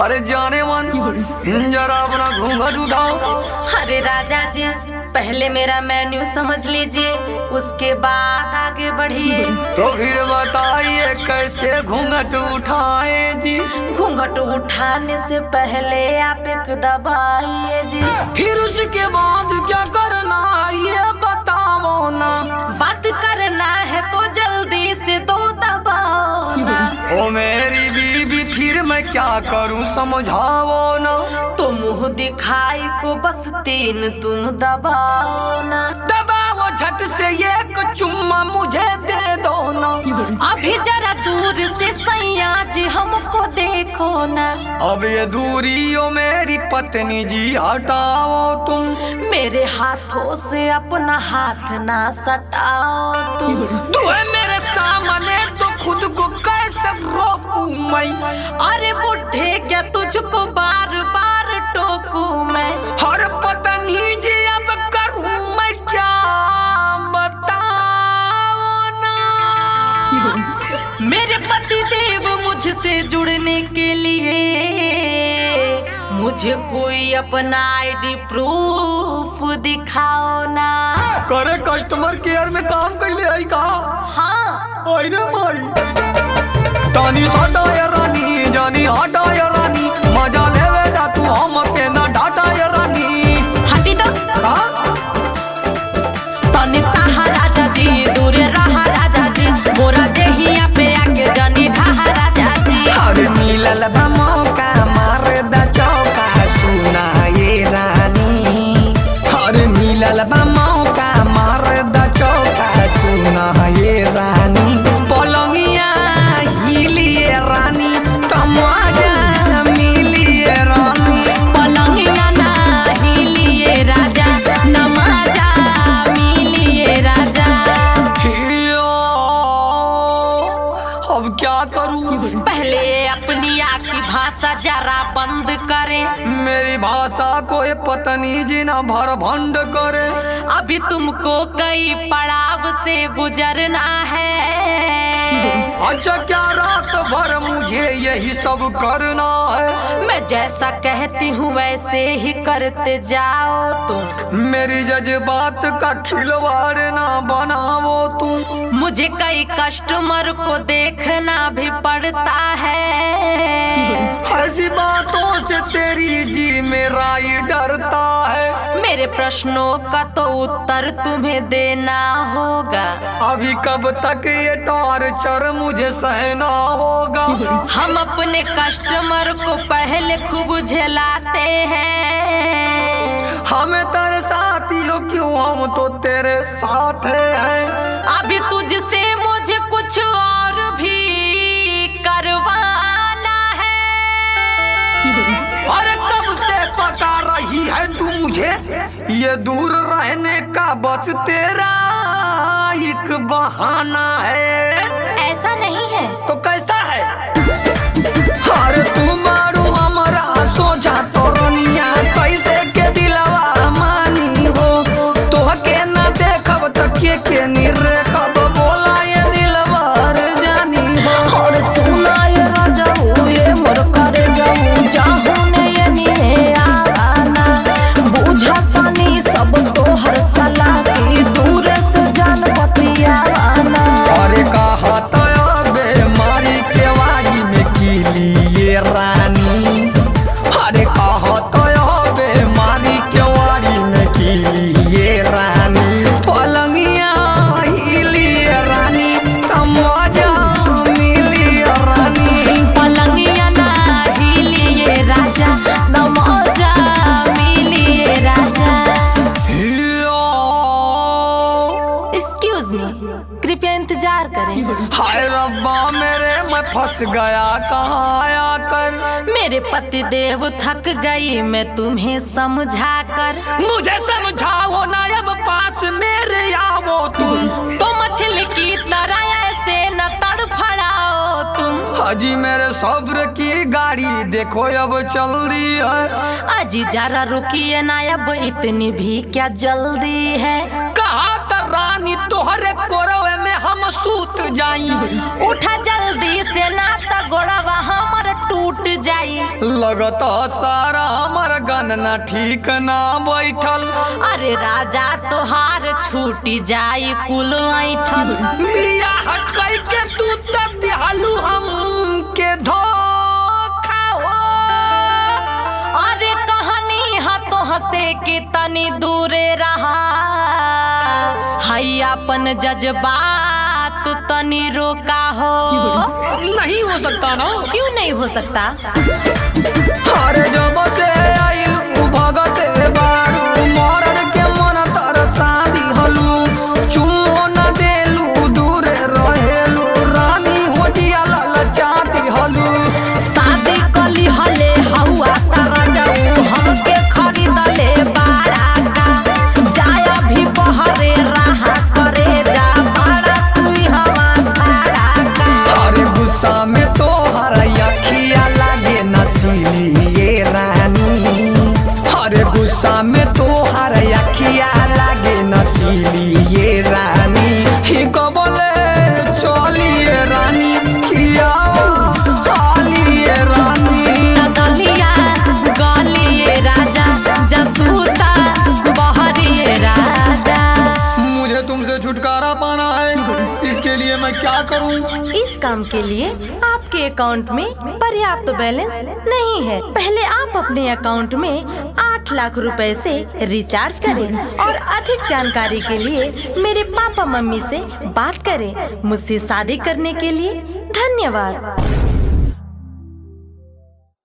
अरे जाने मन जरा अपना घूंघट उठाओ। अरे राजा जी पहले मेरा मेन्यू समझ लीजिए, उसके बाद आगे बढ़िए। तो फिर बताइए कैसे घूंघट उठाए जी। घूंघट उठाने से पहले आप एक दबाइए जी। फिर उसके बाद क्या करना ये बताओ ना। बात करना है तो जल्दी से दो दबाओ ना। ओ मेरी बीबी फिर मैं क्या करूं समझाओ ना। तो मुंह दिखाई को बस 3 तुम दबाओ ना। दबाओ झट से एक चुम्मा मुझे दे दो ना। अभी जरा दूर से सैया जी हमको देखो ना। अब ये दूरी ओ मेरी पत्नी जी हटाओ तुम। मेरे हाथों से अपना हाथ ना सटाओ तुम। तू है मेरे सामने तो खुद को कैसे रोकूं मैं। अरे बुढ़े क्या तुझको बार बार टोकूं मैं। हर पत्नी जी अब करूं मैं क्या बताओ ना। मेरे पति देव मुझसे जुड़ने के लिए मुझे कोई अपना आईडी प्रूफ दिखाओ ना। करे कस्टमर केयर में काम कैले आई का। हाँ ओए रे माई तानी साडा या रानी जानी हटा या रानी। मजा लेवे ना तू हम के ना डाटा या रानी। हटी दो तनी साहा राजा जी दूर रहा राजा जी। मोरा देहिया पे आके जानी ढहा राजा जी। अरे मिलल बा मौका मार दा चौका सुना ये रानी। अरे मिलल बा मौका मार दा चौका सुना ये रानी। पलंगिया हिलिए रानी तमाजा मिलिए रानी। पलंगिया ना हिलिए राजा नमाजा मिलिए राजा। अब क्या करूं। पहले अपनी आँख की भाषा जरा बंद करें। मेरी भाषा को ये पत्नी जी ना भर भंड करे। अभी तुमको कई पड़ाव से गुजरना है। अच्छा क्या रात भर मुझे यही सब करना है। मैं जैसा कहती हूँ वैसे ही करते जाओ तुम। मेरी जज्बात का खिलवाड़ ना बनाओ तुम। मुझे कई कस्टमर को देखना भी पड़ता है। ऐसी बातों से तेरी जी मेरा ही डरता है। मेरे प्रश्नों का तो उत्तर तुम्हें देना होगा। अभी कब तक ये टॉर्चर मुझे सहना होगा। हम अपने कस्टमर को पहले खूब झेलाते हैं। हमें तरसाती हो क्यों हम तो तेरे साथ हैं। अभी तुझसे मुझे कुछ और भी करवाना है। अरे कब से पता रही है तू मुझे ये दूर रहने का बस तेरा एक बहाना है। ऐसा नहीं है तो कैसा है। अरे तू मारू हमारा सोचा तो रनिया कैसे के दिलवा मानी हो। तो के ना देखब तो के निरेखब बोला ये दिलवा जानी हो। और सुना ये राजा ये मोर करे जाऊं जाहू ने ये निहे आना। बुझा पानी सब तोहर चला के दूर से जान बतियाना। अरे कहा तो बेमारी के वारी में कीलिए रानी। अरे कहा तो बेमारी के वारी में कीलिए रानी। पलंगिया हिलिए रानी तमाजा मिलिए रानी। पलंगिया ना हिलिए राजा नमोजा मिलिए राजा। एक्सक्यूज मी कृपया इंतजार करें। हाय रब्बा मेरे मैं फंस गया कहाँ आया कर। मेरे पति देव थक गई मैं तुम्हें समझा कर। मुझे समझाओ ना अब पास मेरे आओ तुम। तो मछली की तरह ऐसे न तड़फड़ाओ तुम। हाजी मेरे सब्र की गाड़ी देखो अब चल रही है। अजी जरा रुकिए ना अब इतनी भी क्या जल्दी है। कहा तो रात रानी तोहरे कोरवे में हम सूत जाई। उठा जल्दी से ना त गोड़वा हमर टूट जाई। लगता सारा हमर गनना ठीक ना बैठल। अरे राजा तोहार छूटी जाई कुल ऐठल। बियाह कई के तू त दिहालू हम के धोखा हो। अरे कहानी हा तो हंसे के तनी दूरे रहा। हाई अपन जज्बात तनी रोका हो। नहीं हो सकता ना। क्यों नहीं हो सकता? अरे जब से आइलू भगते बारू मरद के मन तरसा दिहलू। चुम्मो न देलू दूरे रहेलू रानी हो जिया ललचा दिहलू। शादी कली हले हवा तारा जाऊ हमके खरीदले बाड़ा का। जाया भी बहरे रहा करे जा बाड़ा तुई हवा तारा का। अरे गुस्सा में तो हर अखिया लागे नसीली ये रानी। अरे गुस्सा में तो हर अखिया लागे नसीली ये रानी। ही कबले चलिए रानी किया खालिए रानी। दलिया गलिए राजा जसूता बहरिए राजा। मुझे तुमसे छुटकारा पाना है, इसके लिए मैं क्या करूं? इस काम के लिए आपके अकाउंट में पर्याप्त बैलेंस नहीं है। पहले आप अपने अकाउंट में 8 लाख रुपए से रिचार्ज करें और अधिक जानकारी के लिए मेरे पापा मम्मी से बात करें। मुझसे शादी करने के लिए धन्यवाद।